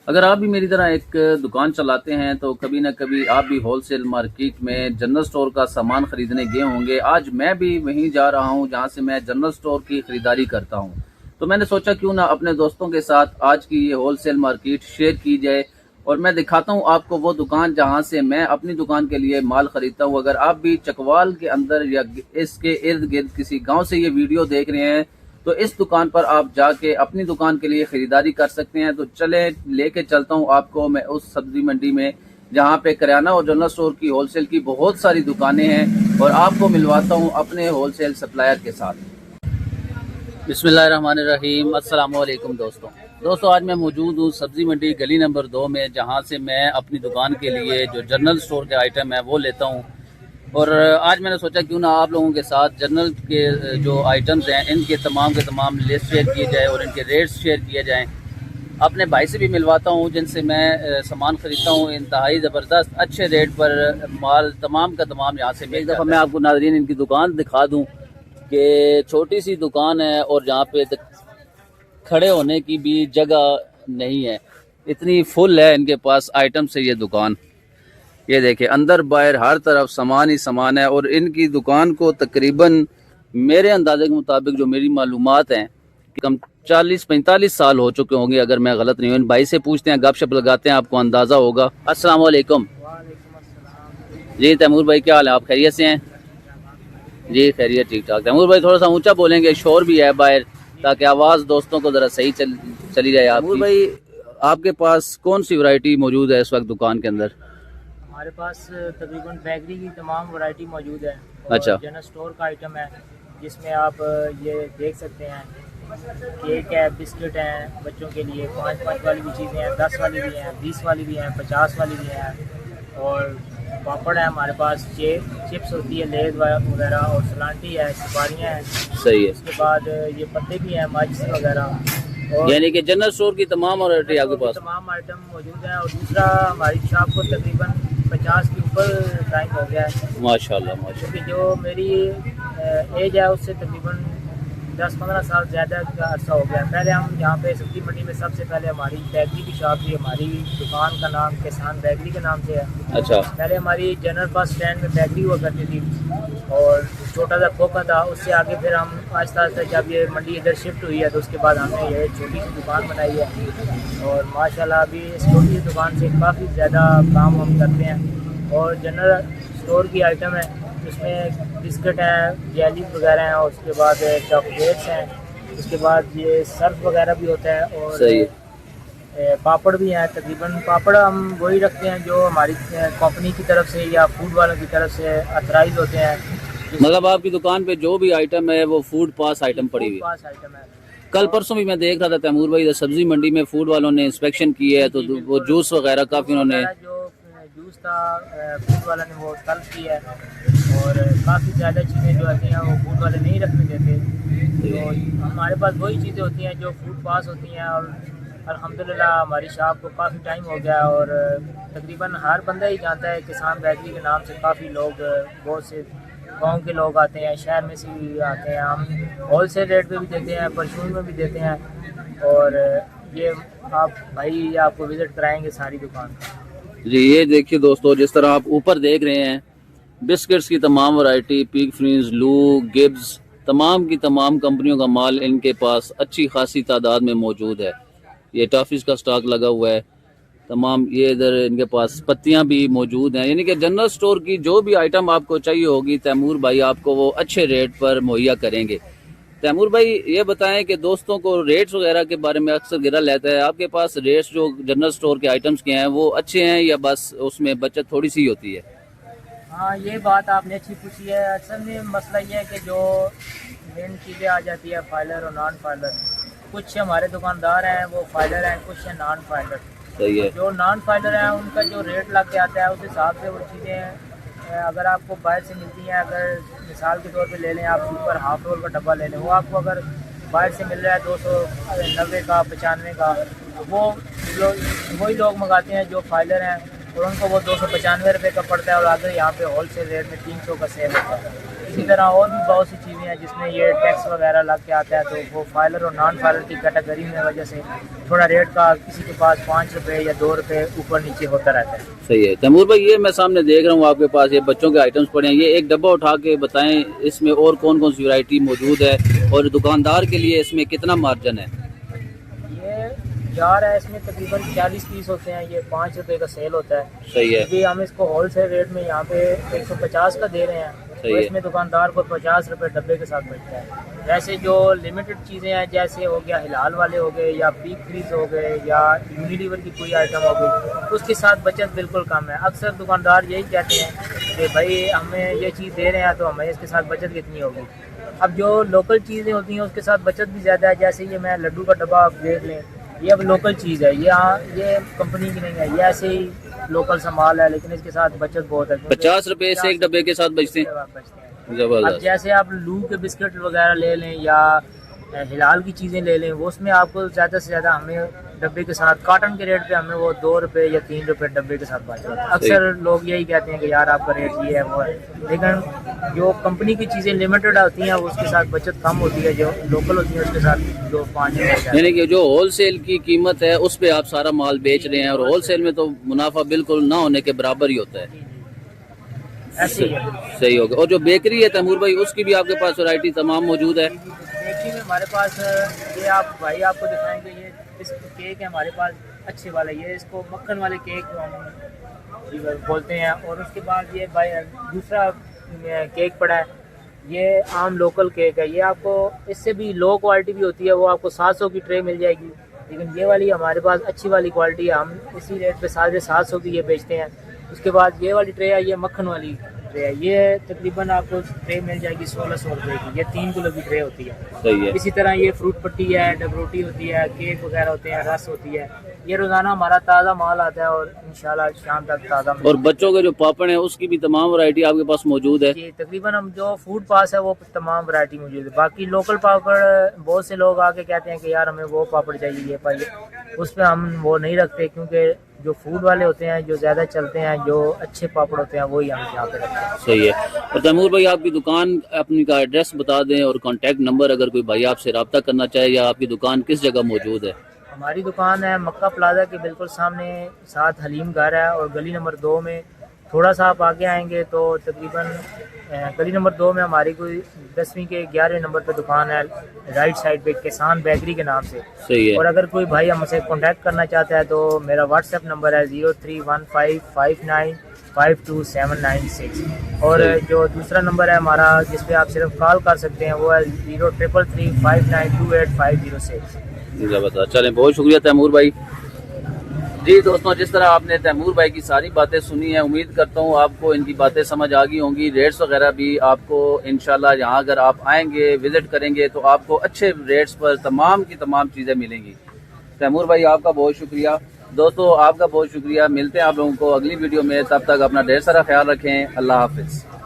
अगर आप भी मेरी तरह एक दुकान चलाते हैं तो कभी ना कभी आप भी होलसेल मार्केट में जनरल स्टोर का सामान खरीदने गए होंगे। आज मैं भी वहीं जा रहा हूं जहां से मैं जनरल स्टोर की खरीदारी करता हूं। तो मैंने सोचा क्यों ना अपने दोस्तों के साथ आज की ये होलसेल मार्केट शेयर की जाए और मैं दिखाता हूं आपको वो दुकान जहां से मैं अपनी दुकान के लिए माल खरीदता हूं। अगर आप भी चकवाल के अंदर या इसके इर्द गिर्द किसी गाँव से ये वीडियो देख रहे हैं तो इस दुकान पर आप जाके अपनी दुकान के लिए खरीदारी कर सकते हैं। तो चले लेके चलता हूं आपको मैं उस सब्जी मंडी में जहां पे किराना और जनरल स्टोर की होलसेल की बहुत सारी दुकानें हैं और आपको मिलवाता हूं अपने होलसेल सप्लायर के साथ। बिस्मिल्लाहिर्रहमानिर्रहीम, अस्सलाम वालेकुम दोस्तों आज मैं मौजूद हूँ सब्जी मंडी गली नंबर 2 में जहाँ से मैं अपनी दुकान के लिए जो जनरल स्टोर के आइटम है वो लेता हूँ। और आज मैंने सोचा क्यों ना आप लोगों के साथ जनरल के जो आइटम्स हैं इनके के तमाम लिस्ट शेयर किए जाए और इनके रेट्स शेयर किए जाएं। अपने भाई से भी मिलवाता हूं जिनसे मैं सामान ख़रीदता हूं इंतहाई ज़बरदस्त अच्छे रेट पर माल तमाम का तमाम यहाँ से। एक दफ़ा मैं आपको नाज़रीन इनकी दुकान दिखा दूं कि छोटी सी दुकान है और जहाँ पे खड़े होने की भी जगह नहीं है, इतनी फुल है इनके पास आइटम से ये दुकान। ये देखिए अंदर बाहर हर तरफ सामान ही सामान है और इनकी दुकान को तकरीबन मेरे अंदाजे के मुताबिक जो मेरी मालूमात हैं कि कम 40-45 साल हो चुके होंगे अगर मैं गलत नहीं हूँ। इन भाई से पूछते हैं, गपशप लगाते हैं, आपको अंदाज़ा होगा। अस्सलाम वालेकुम जी। तैमूर भाई क्या हाल है, आप खैरियत से हैं? जी खैरियत, ठीक ठाक। तैमूर भाई थोड़ा सा ऊंचा बोलेंगे, शोर भी है बाहर, ताकि आवाज़ दोस्तों को ज़रा सही चली जाए। तैमूर भाई आपके पास कौन सी वैरायटी मौजूद है इस वक्त दुकान के अंदर? हमारे पास तकरीबन बेकरी की तमाम वैरायटी मौजूद है। अच्छा। जनरल स्टोर का आइटम है जिसमें आप ये देख सकते हैं, केक है, बिस्किट हैं बच्चों के लिए, 5 वाली भी चीज़ें हैं, 10 वाली भी हैं, 20 वाली भी हैं, 50 वाली भी हैं। और पापड़ है हमारे पास, चिप्स होती है, लेज वगैरह, और सलांटी है, सुपारियाँ हैं। सही है। उसके बाद ये पत्ते भी हैं, माचिस वगैरह। और यानी कि जनरल स्टोर की तमाम वैरायटी आपके पास? तमाम आइटम मौजूद हैं। और दूसरा, हमारी शॉप को तकरीबन 50 के ऊपर टाइम हो गया है माशाल्लाह माशाल्लाह। क्योंकि जो मेरी एज है उससे तकरीबन 10-15 साल ज़्यादा का अर्सा हो गया। पहले हम यहाँ पे सब्जी मंडी में सबसे पहले हमारी बेकरी की शॉप थी। हमारी दुकान का नाम किसान बेकरी के नाम से है। अच्छा। पहले हमारी जनरल बस स्टैंड में बेकरी हुआ करती थी और छोटा सा खोखा था। उससे आगे फिर हम आहिस्ता आहिस्ता जब ये मंडी इधर शिफ्ट हुई है तो उसके बाद हमने ये छोटी सी दुकान बनाई है। और माशाल्लाह अभी इस छोटी सी दुकान से काफ़ी ज़्यादा काम हम करते हैं। और जनरल स्टोर की आइटम है उसमें बिस्किट हैं, जेली वगैरह हैं, और उसके बाद चॉकलेट्स हैं, उसके बाद ये सर्फ वगैरह भी होता है। और सही है। पापड़ भी हैं। तकरीबन पापड़ हम वही रखते हैं जो हमारी कंपनी की तरफ से या फूड वालों की तरफ से अथराइज होते हैं। मतलब आपकी दुकान पे जो भी आइटम है वो फूड पास आइटम पड़ी हुई पास आइटम है। कल परसों भी मैं देख रहा था तैमूर भाई सब्जी मंडी में फूड वालों ने इंस्पेक्शन की है तो वो जूस वगैरह काफ़ी उन्होंने, जो जूस था फूड वाला ने वो तलब किया है। और काफ़ी ज़्यादा चीज़ें जो होती हैं वो फूड वाले नहीं रखने देते। तो हमारे पास वही चीज़ें होती हैं जो फूड पास होती हैं। और अल्हम्दुलिल्लाह हमारी शॉप को काफ़ी टाइम हो गया और तकरीबन हर बंदा ही जानता है किसान बेकरी के नाम से। काफ़ी लोग, बहुत से गांव के लोग आते हैं, शहर में से भी आते हैं। हम होल सेल रेट पे भी देते हैं, परचून में भी देते हैं। और ये आप भाई आपको विज़िट कराएंगे सारी दुकान। जी ये देखिए दोस्तों, जिस तरह आप ऊपर देख रहे हैं बिस्किट्स की तमाम वैरायटी, पीक फ्रीज, लू, गिब्स, तमाम की तमाम कंपनियों का माल इनके पास अच्छी खासी तादाद में मौजूद है। ये टॉफ़ीज़ का स्टॉक लगा हुआ है तमाम। ये इधर इनके पास पत्तियां भी मौजूद हैं। यानी कि जनरल स्टोर की जो भी आइटम आपको चाहिए होगी तैमूर भाई आपको वो अच्छे रेट पर मुहैया करेंगे। तैमूर भाई ये बताएं कि दोस्तों को रेट्स वगैरह के बारे में अक्सर गिरा रहता है, आपके पास रेट्स जो जनरल स्टोर के आइटम्स के हैं वो अच्छे हैं या बस उसमें बचत थोड़ी सी होती है? हाँ, ये बात आपने अच्छी पूछी है। असल में मसला ये है कि जो मेन चीज़ें आ जाती है फाइलर और नॉन फाइलर। कुछ हमारे दुकानदार हैं वो फाइलर हैं, कुछ हैं नॉन फाइलर। सही है। जो नॉन फाइलर हैं उनका जो रेट लग के आता है उस हिसाब से वो चीज़ें अगर आपको बाहर से मिलती हैं, अगर मिसाल के तौर पे ले लें आप ऊपर हाफ रोल का डब्बा ले लें, वो आपको अगर बाहर से मिल रहा है 290 का, 95 का, वो वही लोग मंगाते हैं जो फाइलर हैं और उनको वो 295 रुपये का पड़ता है। और अगर यहाँ पे होल सेल रेट में 300 का सेल होता है। इसी तरह और भी बहुत सी चीज़ें हैं जिसमें ये टैक्स वगैरह लग के आता है, तो वो फाइलर और नॉन फाइलर की कैटेगरी में वजह से थोड़ा रेट का किसी के पास 5 रुपये या 2 रुपये ऊपर नीचे होता रहता है। सही है तैमूर भाई, ये मैं सामने देख रहा हूँ आपके पास ये बच्चों के आइटम्स पड़े हैं, ये एक डब्बा उठा के बताएं इसमें और कौन कौन सी वैरायटी मौजूद है और दुकानदार के लिए इसमें कितना मार्जिन है? ये जार है, इसमें तकरीबन 40 पीस होते हैं, ये 5 रुपये का सेल होता है। सही है। अभी हम इसको होलसेल रेट में यहाँ पे 150 का दे रहे हैं, तो इसमें दुकानदार को 50 रुपये डब्बे के साथ मिलता है। वैसे जो लिमिटेड चीज़ें हैं जैसे हो गया हिलाल वाले हो गए या बिग फ्रीज हो गए या यूनिलीवर की कोई आइटम हो गई, उसके साथ बचत बिल्कुल कम है। अक्सर दुकानदार यही कहते हैं कि भाई हमें ये चीज़ दे रहे हैं तो हमें इसके साथ बचत कितनी होगी। अब जो लोकल चीज़ें होती हैं उसके साथ बचत भी ज़्यादा है, जैसे ये मैं लड्डू का डब्बा आप देख लें, ये अब लोकल चीज़ है, ये कंपनी की नहीं है, ये ऐसे ही लोकल सामान है, लेकिन इसके साथ बचत बहुत है। 50 रुपए से एक डब्बे के साथ बचते हैं। अब जबरदस्त। जैसे आप लू के बिस्किट वगैरह ले लें या हिलाल की चीज़ें ले लें, वो उसमें आपको ज़्यादा से ज़्यादा हमें डब्बे के साथ कॉटन के रेट पे हमें वो 2 रुपये या 3 रुपये डब्बे के साथ बच जाता है। अक्सर लोग यही कहते हैं कि यार आपका रेट ये है वो है, लेकिन जो कंपनी की चीज़ें लिमिटेड होती हैं उसके साथ बचत कम होती है, जो लोकल होती है उसके साथ 2-5 रुपये। यानी कि जो होलसेल की कीमत है उस पे आप सारा माल बेच रहे हैं और होलसेल में तो मुनाफा बिल्कुल ना होने के बराबर ही होता है। ऐसे ही है। सही होगा। और जो बेकरी है तैमूर भाई, उसकी भी आपके पास वैरायटी तमाम मौजूद है? बेकरी में हमारे पास ये आप भाई आपको दिखाएंगे, ये इस केक है हमारे पास अच्छे वाला, ये इसको मक्खन वाले केक जो हम बोलते हैं। और उसके बाद ये भाई दूसरा केक पड़ा है, ये आम लोकल केक है, ये आपको इससे भी लो क्वालिटी भी होती है, वो आपको 700 की ट्रे मिल जाएगी, लेकिन ये वाली हमारे पास अच्छी वाली क्वालिटी है, हम इसी रेट पे 750 की ये बेचते हैं। उसके बाद ये वाली ट्रे है, ये मक्खन वाली ट्रे है, ये तकरीबन आपको ट्रे मिल जाएगी 1600 रुपये की, ये 3 किलो की ट्रे होती है। सही है। इसी तरह ये फ्रूट पट्टी है, डबरोटी होती है, केक वगैरह होते हैं, रस होती है, ये रोज़ाना हमारा ताज़ा माल आता है और इंशाल्लाह शाम तक ताज़ा। और बच्चों के जो पापड़ हैं उसकी भी तमाम वैरायटी आपके पास मौजूद है? जी तकरीबन हम जो फूड पास है वो तमाम वैरायटी मौजूद है। बाकी लोकल पापड़ बहुत से लोग आके कहते हैं कि यार हमें वो पापड़ चाहिए, ये पाइए, उस पर हम वो नहीं रखते, क्योंकि जो फूड वाले होते हैं जो ज़्यादा चलते हैं, जो अच्छे पापड़ होते हैं वही हम यहाँ पे रखते हैं। सही है। और तैमूर भाई आपकी दुकान अपनी का एड्रेस बता दें और कॉन्टैक्ट नंबर, अगर कोई भाई आपसे रब्ता करना चाहे, या आपकी दुकान किस जगह मौजूद है? हमारी दुकान है मक्का प्लाजा के बिल्कुल सामने, साथ हलीम घर है, और गली नंबर 2 में थोड़ा सा आप आगे आएंगे तो तकरीबन गली नंबर 2 में हमारी कोई 10वीं के 11वें नंबर पे दुकान है, राइट साइड पे किसान बेकरी के नाम से। सही है। और अगर कोई भाई हमसे कांटेक्ट करना चाहता है तो मेरा व्हाट्सएप नंबर है 031559527996, और जो दूसरा नंबर है हमारा जिस पे आप सिर्फ कॉल कर सकते हैं वो है 0333592850 जबरदस्त। चलें, बहुत शुक्रिया तैमूर भाई। जी दोस्तों, जिस तरह आपने तैमूर भाई की सारी बातें सुनी है, उम्मीद करता हूँ आपको इनकी बातें समझ आ गई होंगी। रेट्स वगैरह भी आपको इंशाल्लाह यहाँ अगर आप आएंगे, विजिट करेंगे तो आपको अच्छे रेट्स पर तमाम की तमाम चीज़ें मिलेंगी। तैमूर भाई आपका बहुत शुक्रिया। दोस्तों आपका बहुत शुक्रिया। मिलते हैं आप लोगों को अगली वीडियो में, तब तक अपना ढेर सारा ख्याल रखें। अल्लाह हाफिज़।